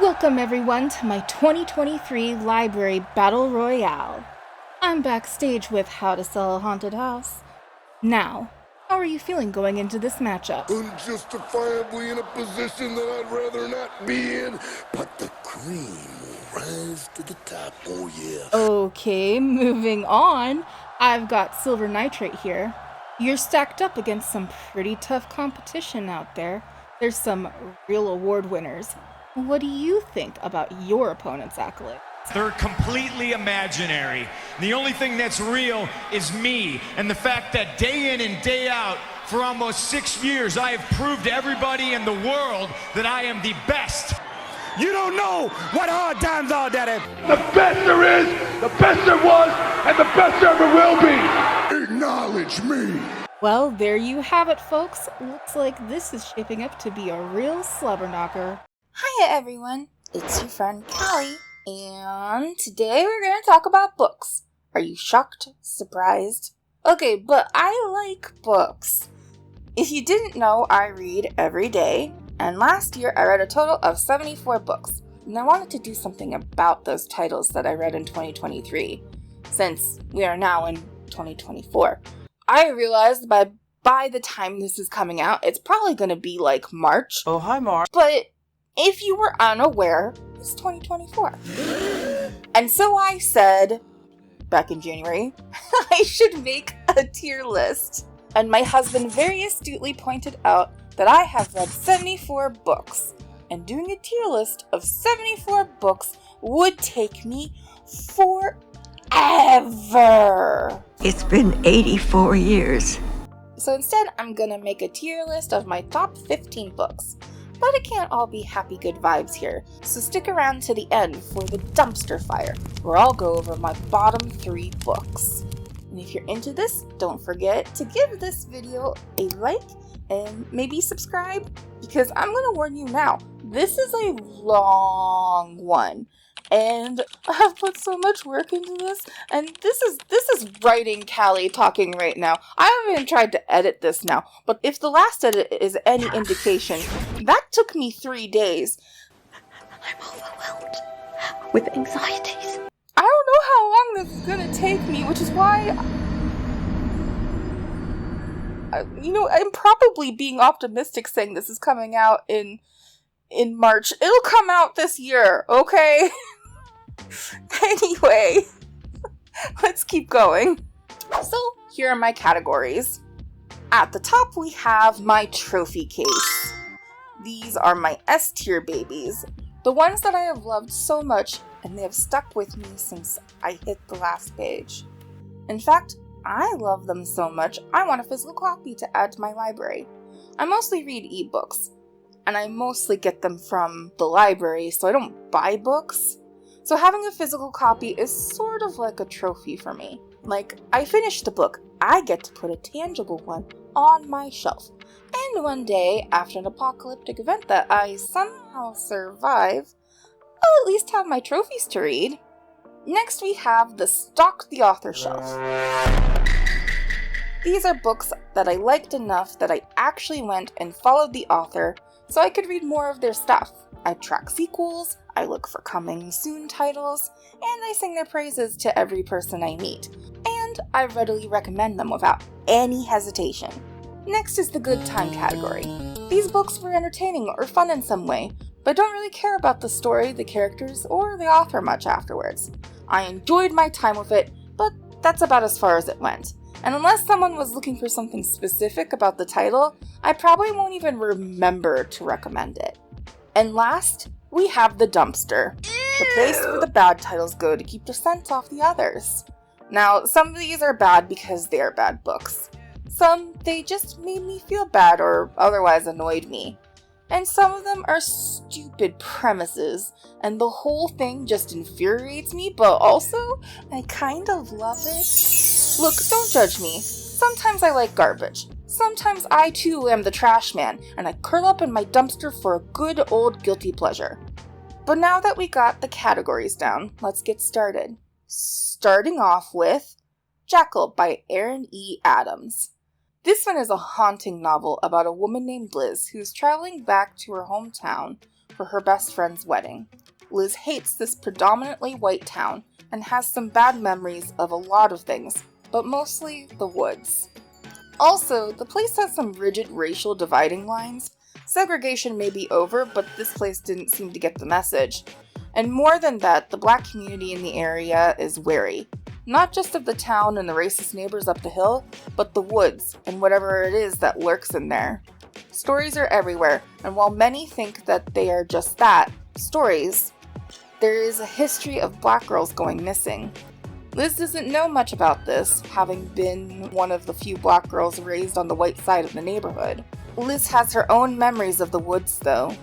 Welcome everyone to my 2023 Library Battle Royale. I'm backstage with How to Sell a Haunted House. Now, how are you feeling going into this matchup? Unjustifiably in a position that I'd rather not be in, but the cream will rise to the top, oh yeah. Okay, moving on. I've got Silver Nitrate here. You're stacked up against some pretty tough competition out there. There's some real award winners. What do you think about your opponent's accolades? They're completely imaginary. The only thing that's real is me, and the fact that day in and day out, for almost 6 years, I have proved to everybody in the world that I am the best. You don't know what hard times are, Daddy. The best there is, the best there was, and the best there ever will be. Acknowledge me. Well, there you have it, folks. Looks like this is shaping up to be a real slobber knocker. Hiya everyone, it's your friend Callie, and today we're going to talk about books. Are you shocked? Surprised? Okay, but I like books. If you didn't know, I read every day, and last year I read a total of 74 books, and I wanted to do something about those titles that I read in 2023, since we are now in 2024. I realized by the time this is coming out, it's probably going to be like March. Oh, hi, Mark. But if you were unaware, it's 2024. And so I said, back in January, I should make a tier list. And my husband very astutely pointed out that I have read 74 books. And doing a tier list of 74 books would take me forever. It's been 84 years. So instead, I'm gonna make a tier list of my top 15 books. But it can't all be happy good vibes here, so stick around to the end for the dumpster fire, where I'll go over my bottom 3 books. And if you're into this, don't forget to give this video a like and maybe subscribe, because I'm going to warn you now, this is a long one. And I've put so much work into this, and this is writing Callie talking right now. I haven't even tried to edit this now, but if the last edit is any indication, that took me 3 days. I'm overwhelmed with anxieties. I don't know how long this is gonna take me, which is why, I'm probably being optimistic saying this is coming out in March. It'll come out this year, okay? Anyway, let's keep going. So, here are my categories. At the top, we have my trophy case. These are my S-tier babies, the ones that I have loved so much, and they have stuck with me since I hit the last page. In fact, I love them so much, I want a physical copy to add to my library. I mostly read ebooks, and I mostly get them from the library, so I don't buy books. So having a physical copy is sort of like a trophy for me. Like, I finished the book, I get to put a tangible one on my shelf. And one day, after an apocalyptic event that I somehow survive, I'll at least have my trophies to read. Next we have the Stalk the Author shelf. These are books that I liked enough that I actually went and followed the author so I could read more of their stuff. I track sequels, I look for coming soon titles, and I sing their praises to every person I meet. And I readily recommend them without any hesitation. Next is the good time category. These books were entertaining or fun in some way, but don't really care about the story, the characters, or the author much afterwards. I enjoyed my time with it, but that's about as far as it went. And unless someone was looking for something specific about the title, I probably won't even remember to recommend it. And last, we have the dumpster, the place where the bad titles go to keep the scent off the others. Now, some of these are bad because they are bad books. Some, they just made me feel bad or otherwise annoyed me. And some of them are stupid premises, and the whole thing just infuriates me, but also, I kind of love it. Look, don't judge me. Sometimes I like garbage. Sometimes I too am the trash man, and I curl up in my dumpster for a good old guilty pleasure. But now that we got the categories down, let's get started. Starting off with Jackal by Erin E. Adams. This one is a haunting novel about a woman named Liz who's traveling back to her hometown for her best friend's wedding. Liz hates this predominantly white town and has some bad memories of a lot of things, but mostly the woods. Also, the place has some rigid racial dividing lines. Segregation may be over, but this place didn't seem to get the message. And more than that, the black community in the area is wary. Not just of the town and the racist neighbors up the hill, but the woods and whatever it is that lurks in there. Stories are everywhere, and while many think that they are just that, stories, there is a history of black girls going missing. Liz doesn't know much about this, having been one of the few black girls raised on the white side of the neighborhood. Liz has her own memories of the woods though,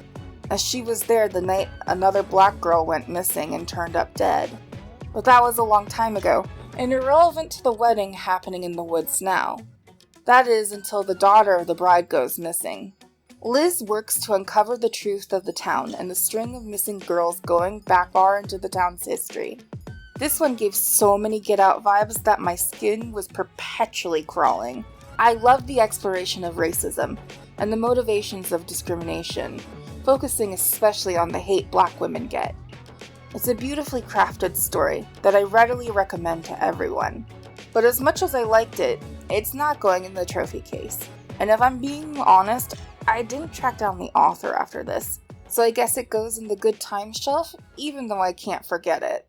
as she was there the night another black girl went missing and turned up dead. But that was a long time ago, and irrelevant to the wedding happening in the woods now. That is, until the daughter of the bride goes missing. Liz works to uncover the truth of the town and the string of missing girls going back far into the town's history. This one gave so many Get Out vibes that my skin was perpetually crawling. I loved the exploration of racism and the motivations of discrimination, focusing especially on the hate black women get. It's a beautifully crafted story that I readily recommend to everyone. But as much as I liked it, it's not going in the trophy case. And if I'm being honest, I didn't track down the author after this, so I guess it goes in the good time shelf, even though I can't forget it.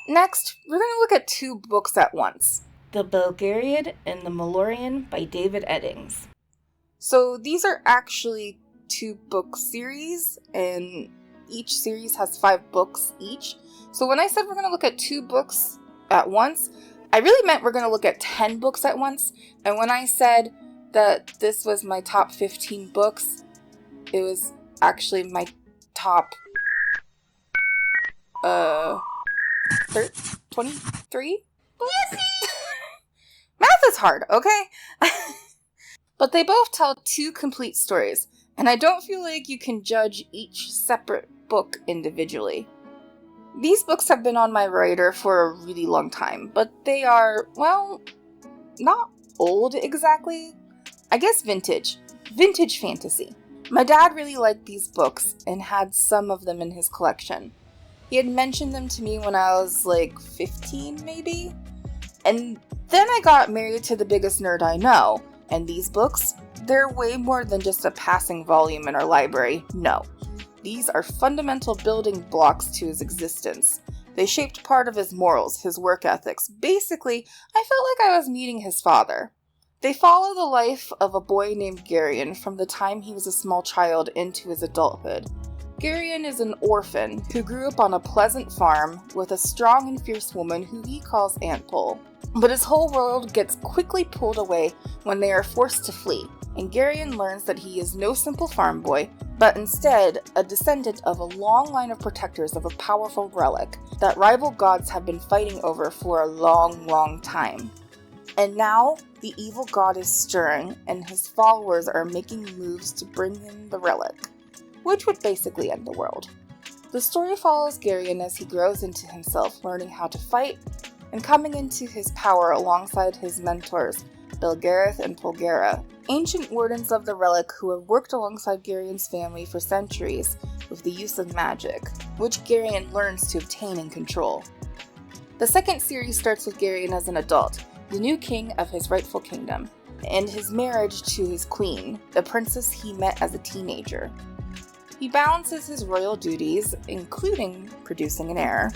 Next, we're going to look at 2 books at once. The Belgarion and the Malloreon by David Eddings. So these are actually 2 book series, and each series has 5 books each. So when I said we're going to look at 2 books at once, I really meant we're going to look at 10 books at once. And when I said that this was my top 15 books, it was actually my top 23 books? Math is hard, okay? But they both tell 2 complete stories, and I don't feel like you can judge each separate book individually. These books have been on my radar for a really long time, but they are, well, not old exactly. I guess vintage fantasy. My dad really liked these books and had some of them in his collection. He had mentioned them to me when I was like 15 maybe. And then I got married to the biggest nerd I know, and these books, they're way more than just a passing volume in our library, no. These are fundamental building blocks to his existence. They shaped part of his morals, his work ethics. Basically, I felt like I was meeting his father. They follow the life of a boy named Belgarion from the time he was a small child into his adulthood. Belgarion is an orphan who grew up on a pleasant farm with a strong and fierce woman who he calls Aunt Pole. But his whole world gets quickly pulled away when they are forced to flee, and Belgarion learns that he is no simple farm boy, but instead a descendant of a long line of protectors of a powerful relic that rival gods have been fighting over for a long, long time. And now, the evil god is stirring, and his followers are making moves to bring him the relic, which would basically end the world. The story follows Belgarion as he grows into himself, learning how to fight, and coming into his power alongside his mentors, Belgareth and Polgara, ancient wardens of the relic who have worked alongside Belgarion's family for centuries with the use of magic, which Belgarion learns to obtain and control. The second series starts with Belgarion as an adult, the new king of his rightful kingdom, and his marriage to his queen, the princess he met as a teenager. He balances his royal duties, including producing an heir.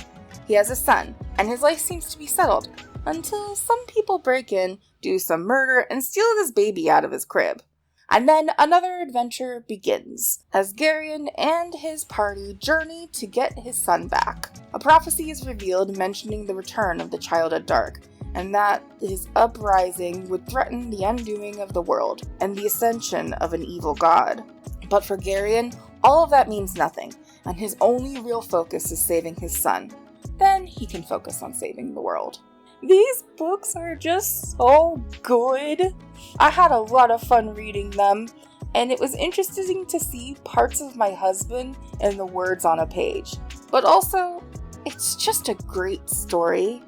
He has a son, and his life seems to be settled, until some people break in, do some murder, and steal his baby out of his crib. And then another adventure begins, as Belgarion and his party journey to get his son back. A prophecy is revealed mentioning the return of the Child at Dark, and that his uprising would threaten the undoing of the world and the ascension of an evil god. But for Belgarion, all of that means nothing, and his only real focus is saving his son. Then he can focus on saving the world. These books are just so good. I had a lot of fun reading them, and it was interesting to see parts of my husband in the words on a page. But also, it's just a great story.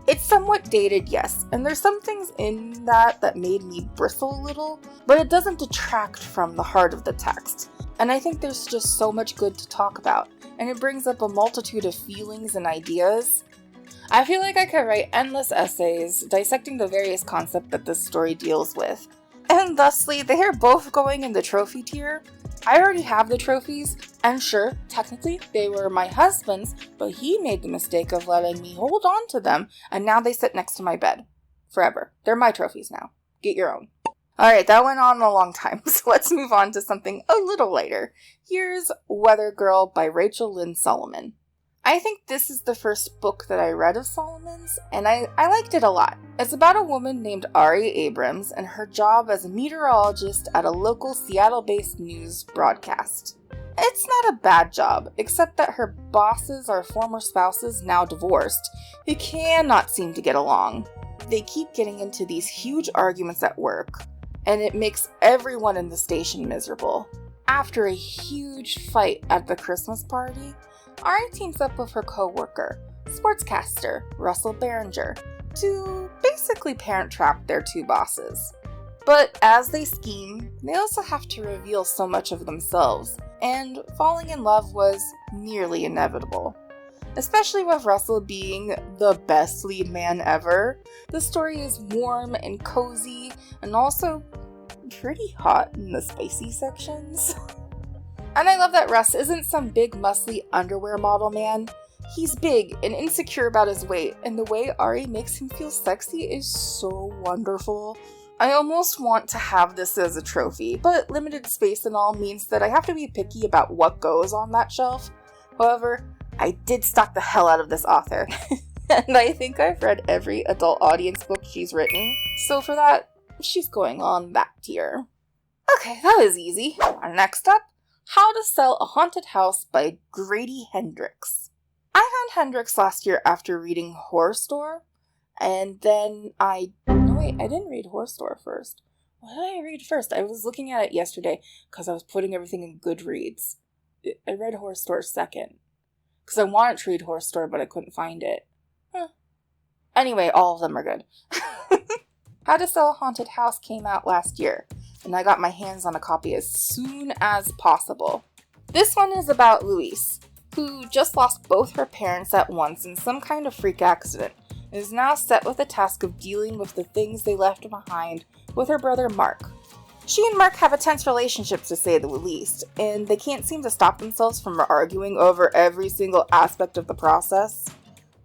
It's somewhat dated, yes, and there's some things in that made me bristle a little, but it doesn't detract from the heart of the text. And I think there's just so much good to talk about, and it brings up a multitude of feelings and ideas. I feel like I could write endless essays dissecting the various concepts that this story deals with. And thusly, they are both going in the trophy tier. I already have the trophies, and sure, technically, they were my husband's, but he made the mistake of letting me hold on to them, and now they sit next to my bed. Forever. They're my trophies now. Get your own. Alright, that went on a long time, so let's move on to something a little lighter. Here's Weather Girl by Rachel Lynn Solomon. I think this is the first book that I read of Solomon's, and I liked it a lot. It's about a woman named Ari Abrams and her job as a meteorologist at a local Seattle-based news broadcast. It's not a bad job, except that her bosses are former spouses, now divorced, who cannot seem to get along. They keep getting into these huge arguments at work, and it makes everyone in the station miserable. After a huge fight at the Christmas party, Ari teams up with her co-worker, sportscaster Russell Behringer, to basically parent trap their two bosses. But as they scheme, they also have to reveal so much of themselves, and falling in love was nearly inevitable. Especially with Russell being the best lead man ever, the story is warm and cozy, and also pretty hot in the spicy sections. And I love that Russ isn't some big muscly underwear model man. He's big and insecure about his weight, and the way Ari makes him feel sexy is so wonderful. I almost want to have this as a trophy, but limited space and all means that I have to be picky about what goes on that shelf. However, I did stalk the hell out of this author, and I think I've read every adult audience book she's written, so for that, she's going on that tier. Okay, that was easy. Next up, How to Sell a Haunted House by Grady Hendrix. I found Hendrix last year after reading Horror Store, and then I didn't read Horror Store first. What did I read first? I was looking at it yesterday because I was putting everything in Goodreads. I read Horror Store second, because I wanted to read Horror Store, but I couldn't find it. Anyway, all of them are good. How to Sell a Haunted House came out last year, and I got my hands on a copy as soon as possible. This one is about Louise, who just lost both her parents at once in some kind of freak accident, and is now set with the task of dealing with the things they left behind with her brother Mark. She and Mark have a tense relationship, to say the least, and they can't seem to stop themselves from arguing over every single aspect of the process.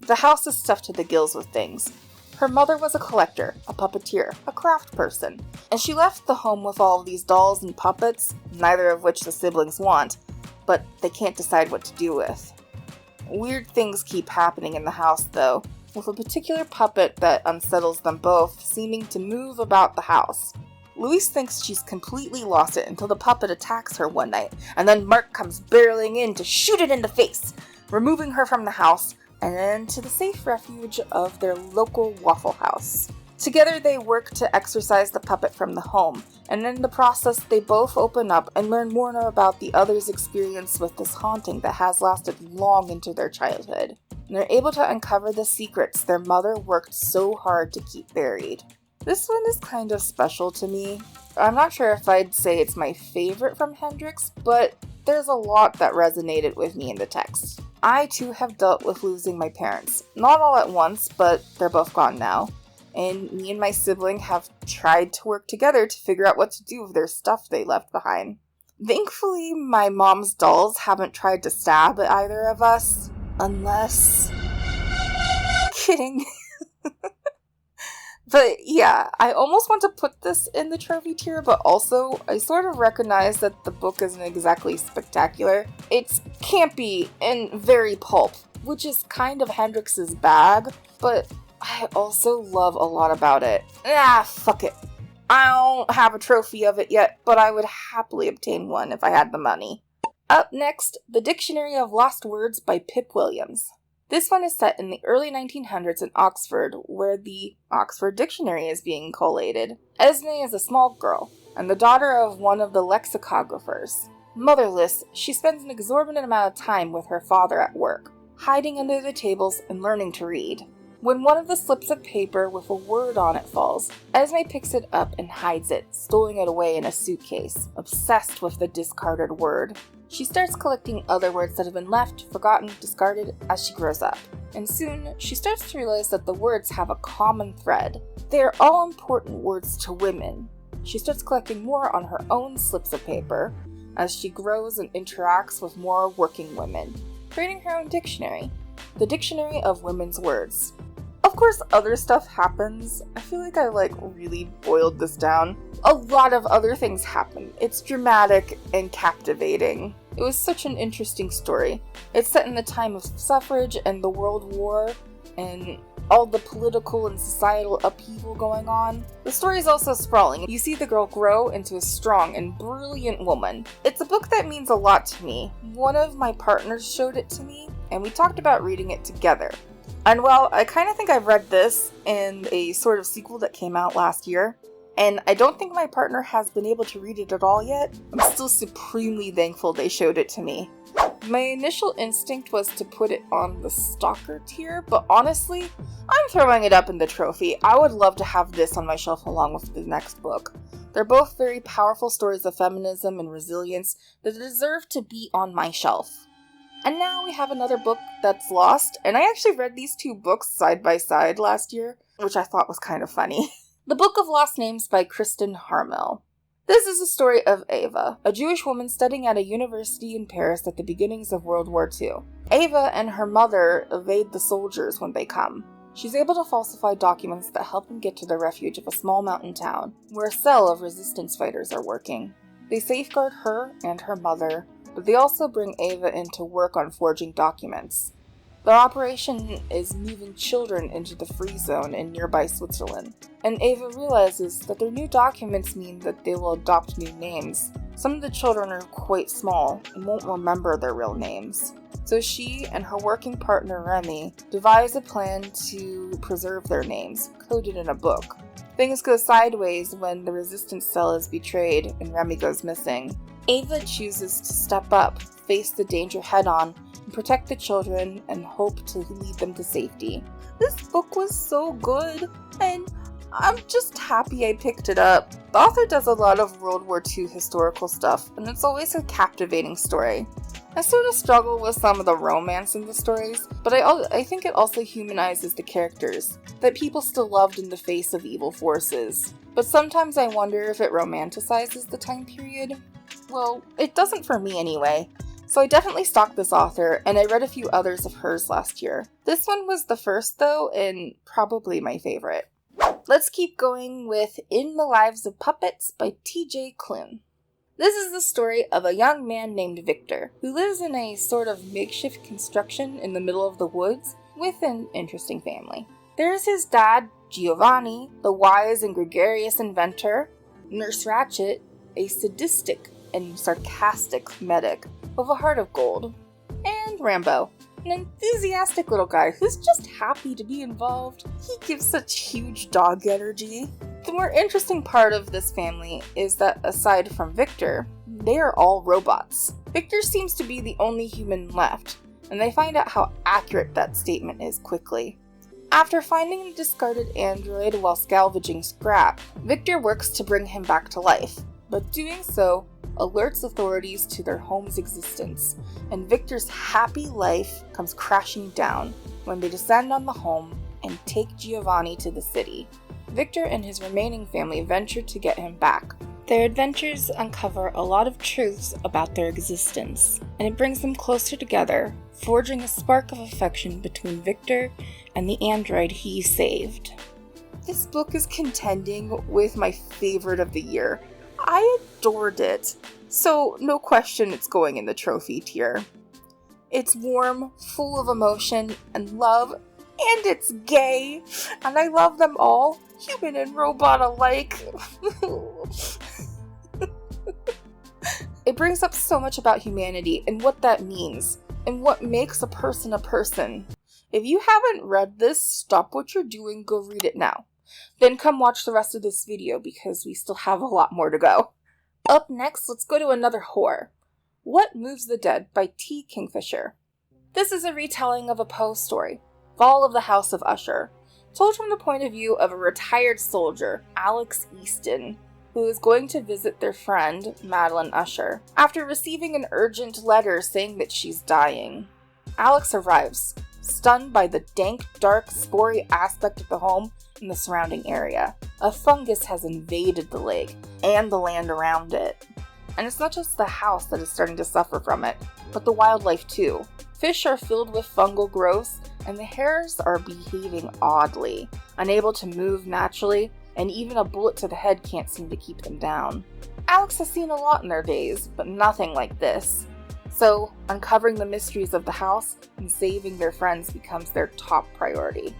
The house is stuffed to the gills with things. Her mother was a collector, a puppeteer, a craft person, and she left the home with all of these dolls and puppets, neither of which the siblings want, but they can't decide what to do with. Weird things keep happening in the house, though, with a particular puppet that unsettles them both seeming to move about the house. Louise thinks she's completely lost it until the puppet attacks her one night, and then Mark comes barreling in to shoot it in the face, removing her from the house and then to the safe refuge of their local Waffle House. Together they work to exorcise the puppet from the home, and in the process they both open up and learn more about the other's experience with this haunting that has lasted long into their childhood. And they're able to uncover the secrets their mother worked so hard to keep buried. This one is kind of special to me. I'm not sure if I'd say it's my favorite from Hendrix, but there's a lot that resonated with me in the text. I too have dealt with losing my parents. Not all at once, but they're both gone now. And me and my sibling have tried to work together to figure out what to do with their stuff they left behind. Thankfully, my mom's dolls haven't tried to stab at either of us. Unless... Kidding. But yeah, I almost want to put this in the trophy tier, but also I sort of recognize that the book isn't exactly spectacular. It's campy and very pulp, which is kind of Hendrix's bag, but I also love a lot about it. Fuck it. I don't have a trophy of it yet, but I would happily obtain one if I had the money. Up next, The Dictionary of Lost Words by Pip Williams. This one is set in the early 1900s in Oxford, where the Oxford Dictionary is being collated. Esme is a small girl, and the daughter of one of the lexicographers. Motherless, she spends an exorbitant amount of time with her father at work, hiding under the tables and learning to read. When one of the slips of paper with a word on it falls, Esme picks it up and hides it, stowing it away in a suitcase, obsessed with the discarded word. She starts collecting other words that have been left, forgotten, discarded as she grows up. And soon, she starts to realize that the words have a common thread. They are all important words to women. She starts collecting more on her own slips of paper as she grows and interacts with more working women, creating her own dictionary, the Dictionary of Women's Words. Of course, other stuff happens. I feel like I really boiled this down. A lot of other things happen. It's dramatic and captivating. It was such an interesting story. It's set in the time of suffrage and the World War and all the political and societal upheaval going on. The story is also sprawling. You see the girl grow into a strong and brilliant woman. It's a book that means a lot to me. One of my partners showed it to me, and we talked about reading it together. And well, I kind of think I've read this in a sort of sequel that came out last year, and I don't think my partner has been able to read it at all yet. I'm still supremely thankful they showed it to me. My initial instinct was to put it on the stalker tier, but honestly, I'm throwing it up in the trophy. I would love to have this on my shelf along with the next book. They're both very powerful stories of feminism and resilience that deserve to be on my shelf. And now we have another book that's lost, and I actually read these two books side by side last year, which I thought was kind of funny. The Book of Lost Names by Kristin Harmel. This is the story of Ava, a Jewish woman studying at a university in Paris at the beginnings of World War II. Ava and her mother evade the soldiers when they come. She's able to falsify documents that help them get to the refuge of a small mountain town, where a cell of resistance fighters are working. They safeguard her and her mother, but they also bring Ava in to work on forging documents. Their operation is moving children into the free zone in nearby Switzerland, and Ava realizes that their new documents mean that they will adopt new names. Some of the children are quite small and won't remember their real names. So she and her working partner Remy devise a plan to preserve their names, coded in a book. Things go sideways when the resistance cell is betrayed and Remy goes missing. Ava chooses to step up, face the danger head-on, and protect the children and hope to lead them to safety. This book was so good, and I'm just happy I picked it up. The author does a lot of World War II historical stuff, and it's always a captivating story. I sort of struggle with some of the romance in the stories, but I think it also humanizes the characters, that people still loved in the face of evil forces. But sometimes I wonder if it romanticizes the time period. Well, it doesn't for me anyway. So I definitely stalked this author, and I read a few others of hers last year. This one was the first though, and probably my favorite. Let's keep going with In the Lives of Puppets by T.J. Klune. This is the story of a young man named Victor, who lives in a sort of makeshift construction in the middle of the woods with an interesting family. There's his dad, Giovanni, the wise and gregarious inventor, Nurse Ratchet, a sadistic and sarcastic medic with a heart of gold, and Rambo, an enthusiastic little guy who's just happy to be involved. He gives such huge dog energy. The more interesting part of this family is that aside from Victor, they are all robots. Victor seems to be the only human left, and they find out how accurate that statement is quickly. After finding a discarded android while salvaging scrap, Victor works to bring him back to life, but doing so alerts authorities to their home's existence, and Victor's happy life comes crashing down when they descend on the home and take Giovanni to the city. Victor and his remaining family venture to get him back. Their adventures uncover a lot of truths about their existence, and it brings them closer together, forging a spark of affection between Victor and the android he saved. This book is contending with my favorite of the year. I adored it, so no question it's going in the trophy tier. It's warm, full of emotion and love, and it's gay, and I love them all, human and robot alike. It brings up so much about humanity and what that means, and what makes a person a person. If you haven't read this, stop what you're doing, go read it now. Then come watch the rest of this video because we still have a lot more to go. Up next, let's go to another horror. What Moves the Dead by T. Kingfisher. This is a retelling of a Poe story. Fall of the House of Usher, told from the point of view of a retired soldier, Alex Easton, who is going to visit their friend, Madeline Usher, after receiving an urgent letter saying that she's dying. Alex arrives, stunned by the dank, dark, spory aspect of the home and the surrounding area. A fungus has invaded the lake and the land around it. And it's not just the house that is starting to suffer from it, but the wildlife too. Fish are filled with fungal growths, and the hares are behaving oddly, unable to move naturally, and even a bullet to the head can't seem to keep them down. Alex has seen a lot in their days, but nothing like this. So, uncovering the mysteries of the house and saving their friends becomes their top priority.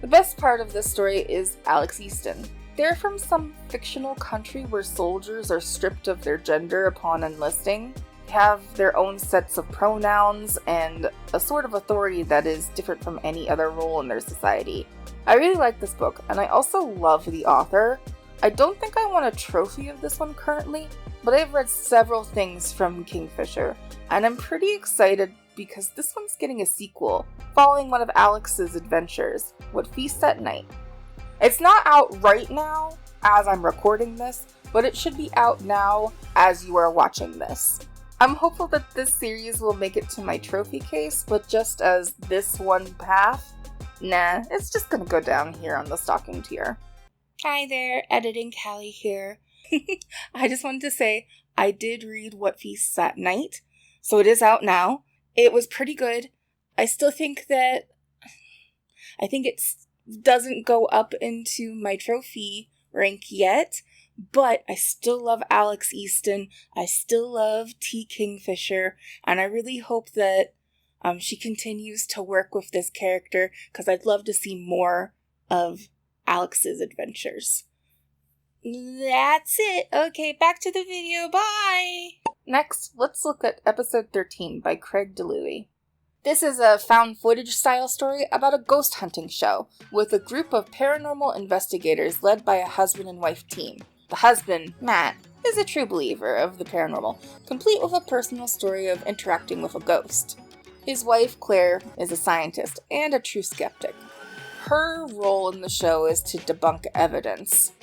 The best part of this story is Alex Easton. They're from some fictional country where soldiers are stripped of their gender upon enlisting, have their own sets of pronouns, and a sort of authority that is different from any other role in their society. I really like this book, and I also love the author. I don't think I want a trophy of this one currently, but I've read several things from Kingfisher, and I'm pretty excited because this one's getting a sequel, following one of Alex's adventures, What Feasts at Night. It's not out right now, as I'm recording this, but it should be out now as you are watching this. I'm hopeful that this series will make it to my trophy case, but just as this one path, nah, it's just gonna go down here on the stocking tier. Hi there, Editing Callie here. I just wanted to say, I did read What Feasts at Night, so it is out now. It was pretty good. I still think it doesn't go up into my trophy rank yet, but I still love Alex Easton, I still love T. Kingfisher, and I really hope that she continues to work with this character, because I'd love to see more of Alex's adventures. That's it. Okay, back to the video. Bye! Next, let's look at episode 13 by Craig DiLouie. This is a found footage style story about a ghost hunting show with a group of paranormal investigators led by a husband and wife team. The husband, Matt, is a true believer of the paranormal, complete with a personal story of interacting with a ghost. His wife, Claire, is a scientist and a true skeptic. Her role in the show is to debunk evidence.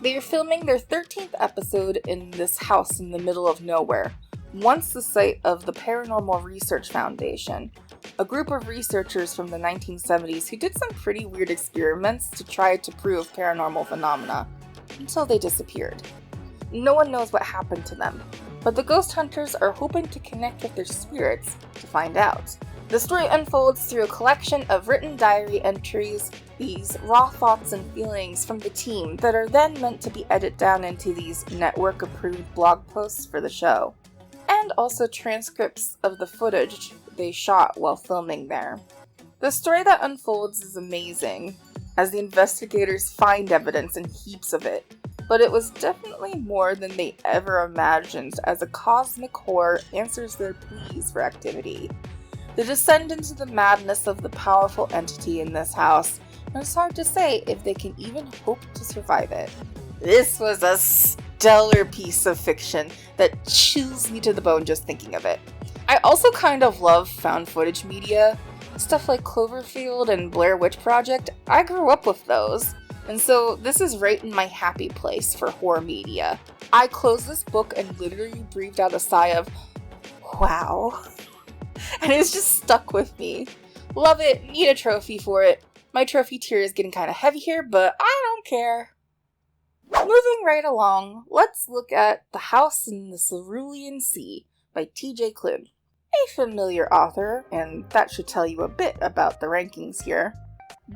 They are filming their 13th episode in this house in the middle of nowhere, once the site of the Paranormal Research Foundation, a group of researchers from the 1970s who did some pretty weird experiments to try to prove paranormal phenomena, until they disappeared. No one knows what happened to them, but the ghost hunters are hoping to connect with their spirits to find out. The story unfolds through a collection of written diary entries, these raw thoughts and feelings from the team that are then meant to be edited down into these network-approved blog posts for the show, and also transcripts of the footage they shot while filming there. The story that unfolds is amazing, as the investigators find evidence and heaps of it, but it was definitely more than they ever imagined as a cosmic horror answers their pleas for activity. They descend into the madness of the powerful entity in this house, and it's hard to say if they can even hope to survive it. This was a stellar piece of fiction that chills me to the bone just thinking of it. I also kind of love found footage media. Stuff like Cloverfield and Blair Witch Project, I grew up with those, and so this is right in my happy place for horror media. I closed this book and literally breathed out a sigh of, wow. And it's just stuck with me. Love it, need a trophy for it. My trophy tier is getting kind of heavy here, but I don't care. Moving right along, let's look at The House in the Cerulean Sea by T.J. Klune. A familiar author, and that should tell you a bit about the rankings here.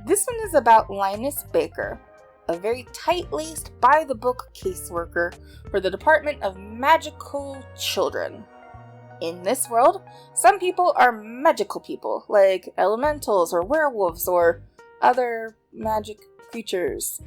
This one is about Linus Baker, a very tight-laced, by-the-book caseworker for the Department of Magical Children. In this world, some people are magical people, like elementals or werewolves or other magic creatures.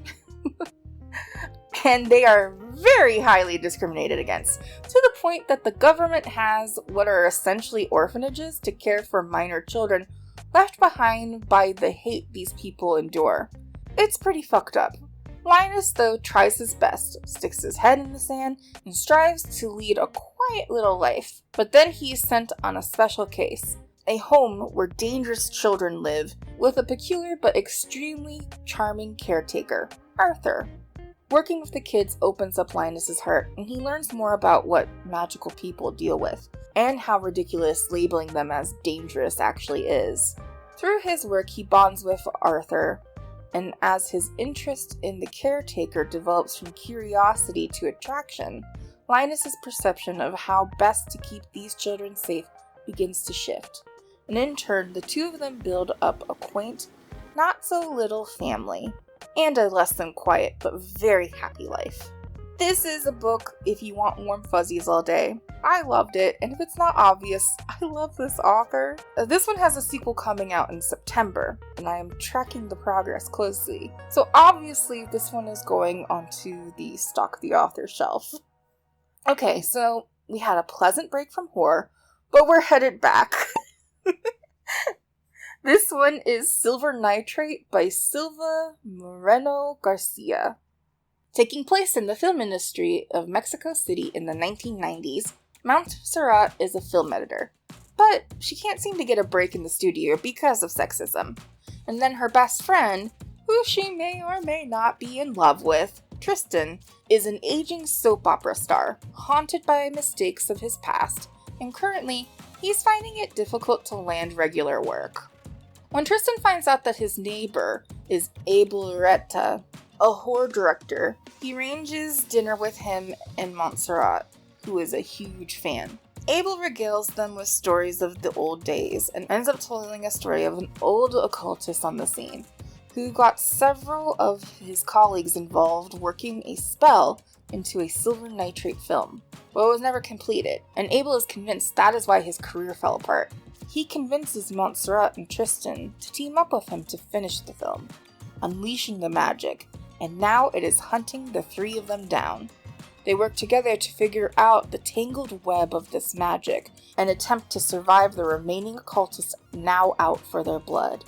And they are very highly discriminated against, to the point that the government has what are essentially orphanages to care for minor children left behind by the hate these people endure. It's pretty fucked up. Linus, though, tries his best, sticks his head in the sand, and strives to lead a quiet little life. But then he is sent on a special case, a home where dangerous children live with a peculiar but extremely charming caretaker, Arthur. Working with the kids opens up Linus's heart, and he learns more about what magical people deal with, and how ridiculous labeling them as dangerous actually is. Through his work, he bonds with Arthur, and as his interest in the caretaker develops from curiosity to attraction, Linus's perception of how best to keep these children safe begins to shift, and in turn, the two of them build up a quaint, not-so-little family, and a less than quiet but very happy life. This is a book if you want warm fuzzies all day. I loved it, and if it's not obvious, I love this author. This one has a sequel coming out in September, and I am tracking the progress closely. So obviously this one is going onto the Stalk the Author shelf. Okay, so we had a pleasant break from horror, but we're headed back. This one is Silver Nitrate by Silvia Moreno-Garcia. Taking place in the film industry of Mexico City in the 1990s, Montserrat is a film editor, but she can't seem to get a break in the studio because of sexism. And then her best friend, who she may or may not be in love with, Tristan, is an aging soap opera star, haunted by mistakes of his past, and currently, he's finding it difficult to land regular work. When Tristan finds out that his neighbor is Abel Retta, a horror director, he arranges dinner with him and Montserrat, who is a huge fan. Abel regales them with stories of the old days and ends up telling a story of an old occultist on the scene, who got several of his colleagues involved working a spell into a silver nitrate film, but it was never completed, and Abel is convinced that is why his career fell apart. He convinces Montserrat and Tristan to team up with him to finish the film, unleashing the magic, and now it is hunting the three of them down. They work together to figure out the tangled web of this magic and attempt to survive the remaining occultists now out for their blood.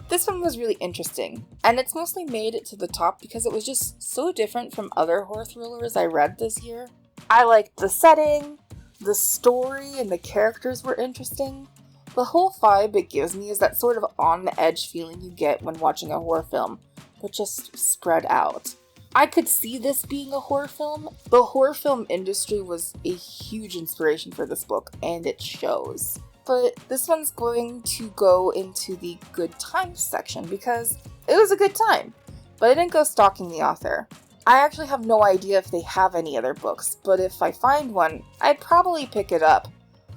This one was really interesting, and it's mostly made it to the top because it was just so different from other horror thrillers I read this year. I liked the setting, the story, and the characters were interesting. The whole vibe it gives me is that sort of on-the-edge feeling you get when watching a horror film, but just spread out. I could see this being a horror film. The horror film industry was a huge inspiration for this book, and it shows. But this one's going to go into the good times section because it was a good time, but I didn't go stalking the author. I actually have no idea if they have any other books, but if I find one, I'd probably pick it up.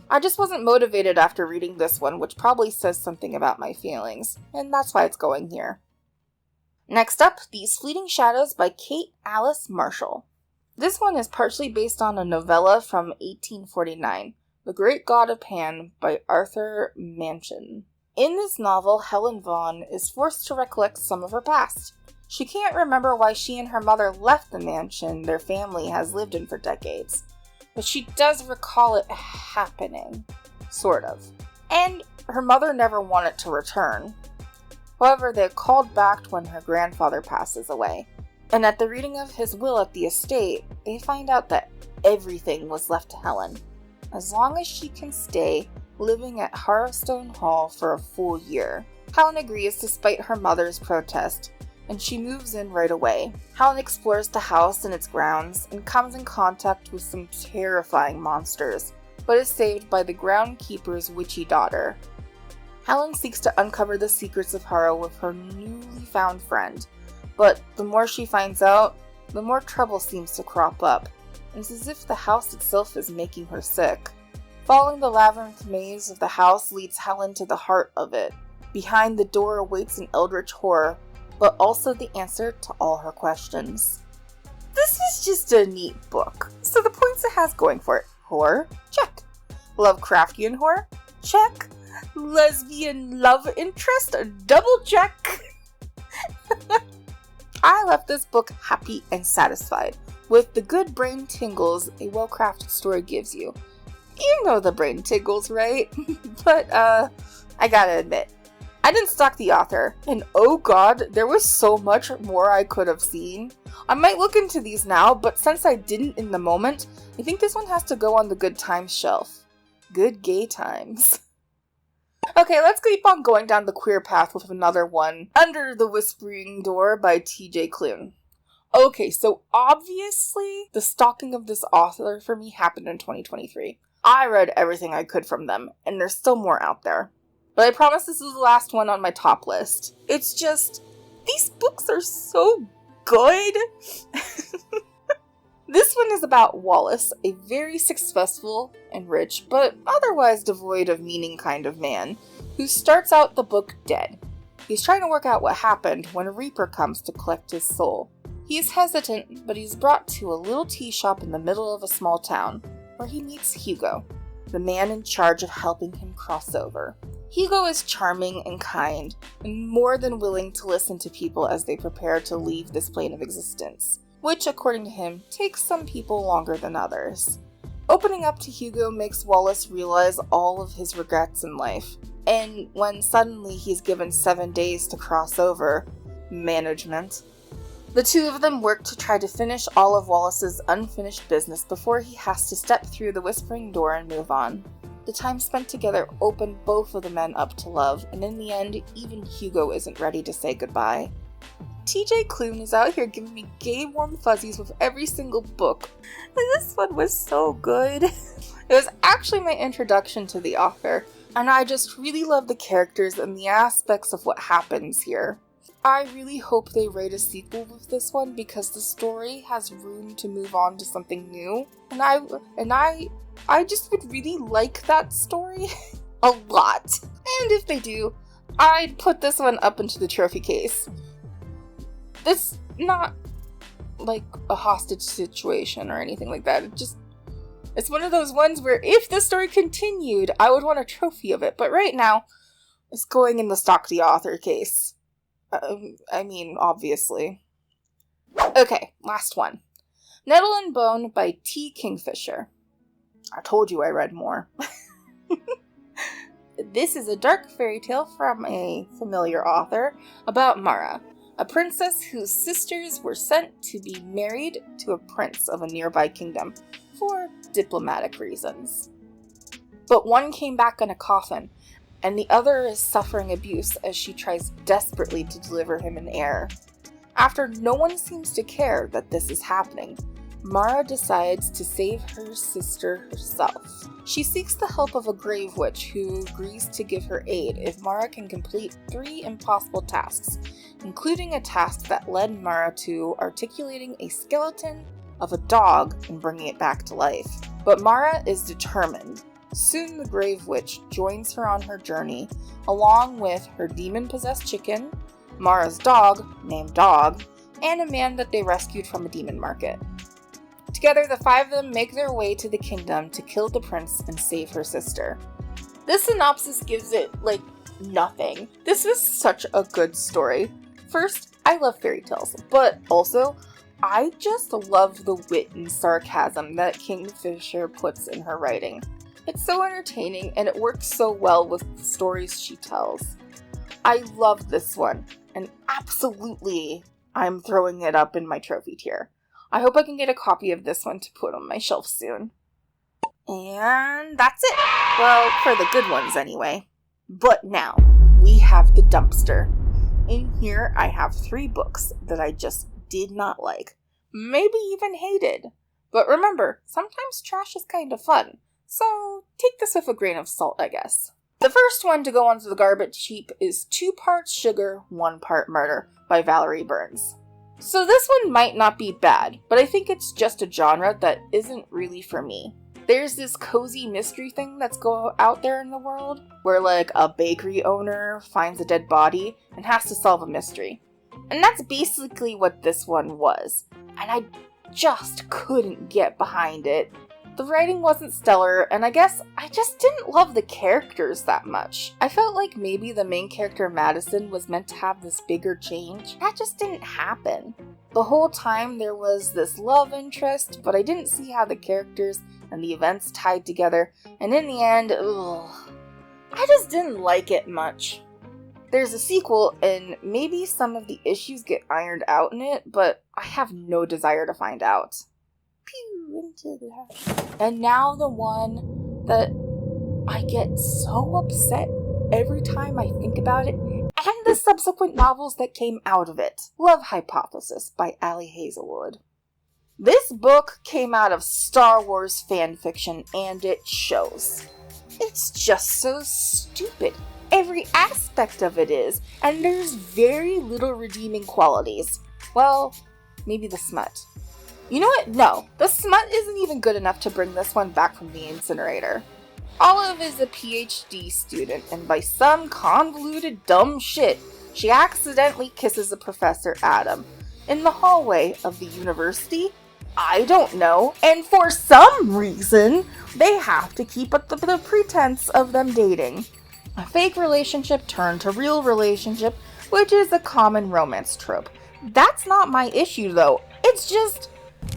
I just wasn't motivated after reading this one, which probably says something about my feelings, and that's why it's going here. Next up, These Fleeting Shadows by Kate Alice Marshall. This one is partially based on a novella from 1849, The Great God of Pan by Arthur Machen. In this novel, Helen Vaughn is forced to recollect some of her past. She can't remember why she and her mother left the mansion their family has lived in for decades, but she does recall it happening, sort of. And her mother never wanted to return. However, they are called back when her grandfather passes away. And at the reading of his will at the estate, they find out that everything was left to Helen, as long as she can stay living at Harrowstone Hall for a full year. Helen agrees despite her mother's protest, and she moves in right away. Helen explores the house and its grounds, and comes in contact with some terrifying monsters, but is saved by the groundkeeper's witchy daughter. Helen seeks to uncover the secrets of Harrow with her newly found friend, but the more she finds out, the more trouble seems to crop up. It's as if the house itself is making her sick. Following the labyrinth maze of the house leads Helen to the heart of it. Behind the door awaits an eldritch horror, but also the answer to all her questions. This is just a neat book. So the points it has going for it: horror, check. Lovecraftian horror, check. Lesbian love interest, double check. I left this book happy and satisfied, with the good brain tingles a well-crafted story gives you. You know the brain tingles, right? But, I gotta admit, I didn't stalk the author, and oh god, there was so much more I could have seen. I might look into these now, but since I didn't in the moment, I think this one has to go on the good times shelf. Good gay times. Okay, let's keep on going down the queer path with another one. Under the Whispering Door by TJ Klune. Okay, so obviously the stalking of this author for me happened in 2023. I read everything I could from them, and there's still more out there. But I promise this is the last one on my top list. It's just, these books are so good. This one is about Wallace, a very successful and rich, but otherwise devoid of meaning kind of man, who starts out the book dead. He's trying to work out what happened when a Reaper comes to collect his soul. He is hesitant, but he's brought to a little tea shop in the middle of a small town, where he meets Hugo, the man in charge of helping him cross over. Hugo is charming and kind, and more than willing to listen to people as they prepare to leave this plane of existence, which, according to him, takes some people longer than others. Opening up to Hugo makes Wallace realize all of his regrets in life, and when suddenly he's given 7 days to cross over, management, the two of them work to try to finish all of Wallace's unfinished business before he has to step through the Whispering Door and move on. The time spent together opened both of the men up to love, and in the end, even Hugo isn't ready to say goodbye. TJ Klune is out here giving me gay warm fuzzies with every single book. And this one was so good. It was actually my introduction to the author, and I just really love the characters and the aspects of what happens here. I really hope they write a sequel with this one because the story has room to move on to something new, and I just would really like that story a lot. And if they do, I'd put this one up into the trophy case. It's not like a hostage situation or anything like that. It's one of those ones where if the story continued, I would want a trophy of it. But right now, it's going in the Stalk the Author case. Obviously. Okay, last one. Nettle and Bone by T. Kingfisher. I told you I read more. This is a dark fairy tale from a familiar author about Mara, a princess whose sisters were sent to be married to a prince of a nearby kingdom for diplomatic reasons. But one came back in a coffin, and the other is suffering abuse as she tries desperately to deliver him an heir. After no one seems to care that this is happening, Mara decides to save her sister herself. She seeks the help of a grave witch who agrees to give her aid if Mara can complete 3 impossible tasks, including a task that led Mara to articulating a skeleton of a dog and bringing it back to life. But Mara is determined. Soon the grave witch joins her on her journey, along with her demon-possessed chicken, Mara's dog, named Dog, and a man that they rescued from a demon market. Together, the 5 of them make their way to the kingdom to kill the prince and save her sister. This synopsis gives it, nothing. This was such a good story. First, I love fairy tales, but also, I just love the wit and sarcasm that Kingfisher puts in her writing. It's so entertaining, and it works so well with the stories she tells. I love this one, and absolutely, I'm throwing it up in my trophy tier. I hope I can get a copy of this one to put on my shelf soon. And that's it. Well, for the good ones anyway. But now, we have the dumpster. In here, I have 3 books that I just did not like. Maybe even hated. But remember, sometimes trash is kind of fun. So, take this with a grain of salt, I guess. The first one to go onto the garbage heap is 2 Parts Sugar, 1 Part Murder by Valerie Burns. So this one might not be bad, but I think it's just a genre that isn't really for me. There's this cozy mystery thing that's out there in the world, where a bakery owner finds a dead body and has to solve a mystery. And that's basically what this one was, and I just couldn't get behind it. The writing wasn't stellar, and I guess I just didn't love the characters that much. I felt like maybe the main character Madison was meant to have this bigger change. That just didn't happen. The whole time there was this love interest, but I didn't see how the characters and the events tied together, and in the end, I just didn't like it much. There's a sequel, and maybe some of the issues get ironed out in it, but I have no desire to find out. Pew, into the house. And now the one that I get so upset every time I think about it, and the subsequent novels that came out of it. Love Hypothesis by Ali Hazelwood. This book came out of Star Wars fanfiction, and it shows. It's just so stupid. Every aspect of it is, and there's very little redeeming qualities. Well, maybe the smut. You know what? No, the smut isn't even good enough to bring this one back from the incinerator. Olive is a PhD student, and by some convoluted dumb shit, she accidentally kisses a Professor Adam in the hallway of the university. I don't know, and for some reason, they have to keep up the pretense of them dating. A fake relationship turned to real relationship, which is a common romance trope. That's not my issue though, it's just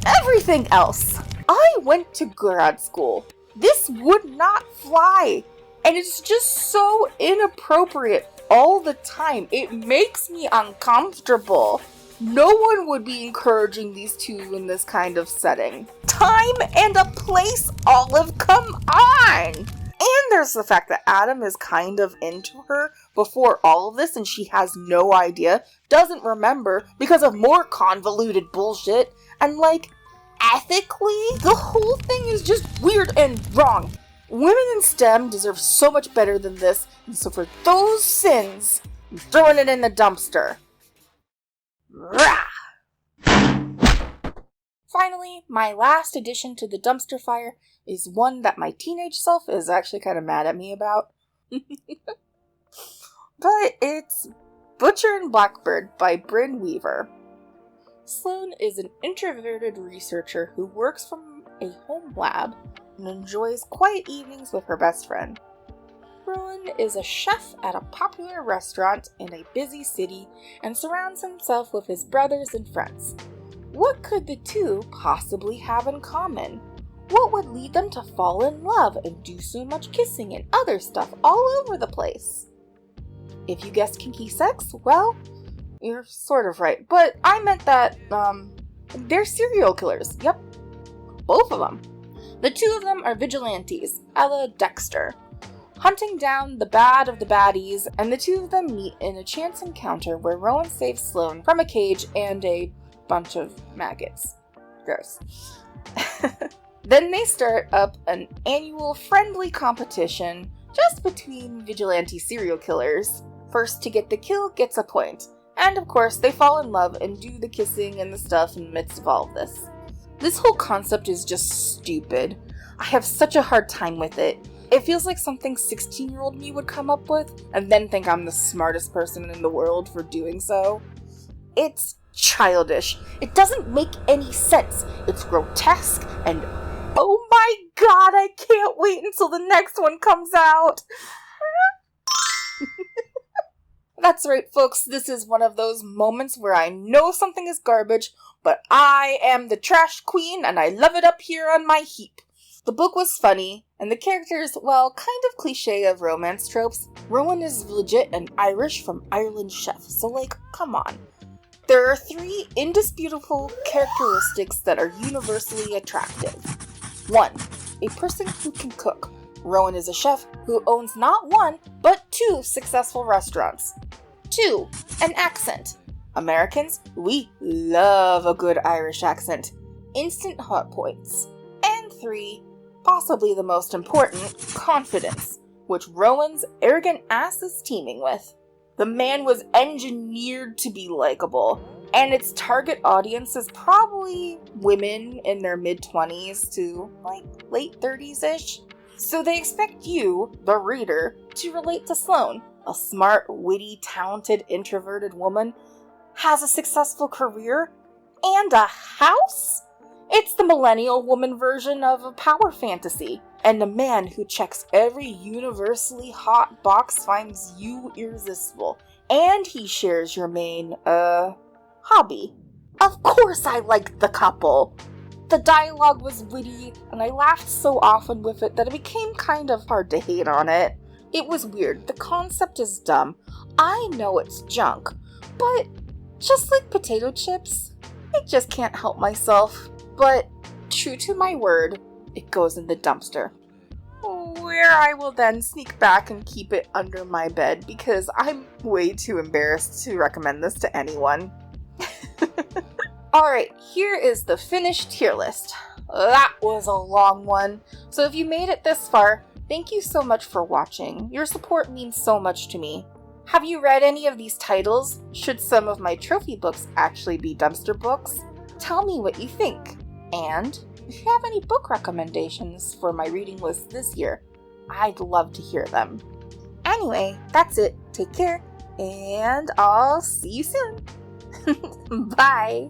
everything else. I went to grad school. This would not fly, and it's just so inappropriate all the time. It makes me uncomfortable. No one would be encouraging these two in this kind of setting. Time and a place, Olive, come on! And there's the fact that Adam is kind of into her before all of this and she has no idea, doesn't remember because of more convoluted bullshit, and ethically, the whole thing is just weird and wrong. Women in STEM deserve so much better than this, and so for those sins, I'm throwing it in the dumpster. Rah! Finally, my last addition to the dumpster fire is one that my teenage self is actually kind of mad at me about. But it's Butcher and Blackbird by Brynn Weaver. Sloane is an introverted researcher who works from a home lab and enjoys quiet evenings with her best friend. Rowan is a chef at a popular restaurant in a busy city and surrounds himself with his brothers and friends. What could the two possibly have in common? What would lead them to fall in love and do so much kissing and other stuff all over the place? If you guessed kinky sex, well, you're sort of right, but I meant that, they're serial killers, yep, both of them. The two of them are vigilantes, a la Dexter, hunting down the bad of the baddies, and the two of them meet in a chance encounter where Rowan saves Sloane from a cage and a bunch of maggots. Gross. Then they start up an annual friendly competition just between vigilante serial killers. First to get the kill gets a point. And of course, they fall in love and do the kissing and the stuff in the midst of all of this. This whole concept is just stupid. I have such a hard time with it. It feels like something 16-year-old me would come up with, and then think I'm the smartest person in the world for doing so. It's childish. It doesn't make any sense. It's grotesque, and oh my god, I can't wait until the next one comes out! That's right, folks, this is one of those moments where I know something is garbage, but I am the trash queen and I love it up here on my heap. The book was funny, and the characters, well, kind of cliche of romance tropes. Rowan is legit an Irish from Ireland chef, so come on. There are 3 indisputable characteristics that are universally attractive. 1. A person who can cook. Rowan is a chef who owns not 1, but 2 successful restaurants. 2. An accent. Americans, we love a good Irish accent. Instant hot points. And 3, possibly the most important, confidence, which Rowan's arrogant ass is teeming with. The man was engineered to be likable, and its target audience is probably women in their mid-20s to late 30s-ish. So they expect you, the reader, to relate to Sloane, a smart, witty, talented, introverted woman, has a successful career, and a house? It's the millennial woman version of a power fantasy, and a man who checks every universally hot box finds you irresistible, and he shares your main, hobby. Of course I liked the couple! The dialogue was witty, and I laughed so often with it that it became kind of hard to hate on it. It was weird, the concept is dumb, I know it's junk, but just like potato chips, I just can't help myself. But, true to my word, it goes in the dumpster. Oh, where I will then sneak back and keep it under my bed because I'm way too embarrassed to recommend this to anyone. Alright, here is the finished tier list. That was a long one, so if you made it this far, thank you so much for watching. Your support means so much to me. Have you read any of these titles? Should some of my trophy books actually be dumpster books? Tell me what you think. And if you have any book recommendations for my reading list this year, I'd love to hear them. Anyway, that's it. Take care, and I'll see you soon. Bye!